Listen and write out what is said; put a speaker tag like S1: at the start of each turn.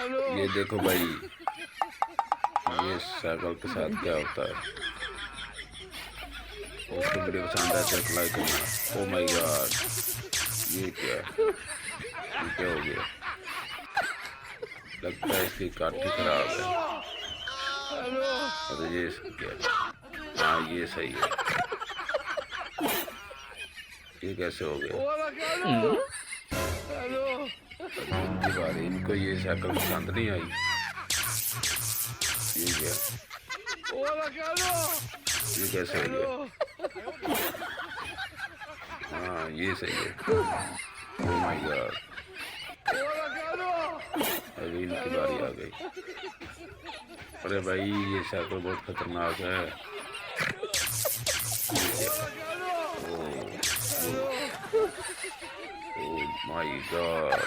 S1: ये देखो भाई, ये साइकिल के साथ क्या होता है। उसको वीडियो पसंद आए तो लाइक करना। ओ माय गॉड, ये क्या हो गया। लगता है इसकी काठी खराब है। और ये क्या, हाँ ये सही है। ये कैसे हो गया। इनकी बारी, इनको ये साइकिल पसंद नहीं आई। ये क्या, ये कैसे हो गया। हाँ ये सही है। ओ माय गॉड, अभी इनकी बारी आ गई। अरे भाई ये साइकिल बहुत खतरनाक है। Oh my God,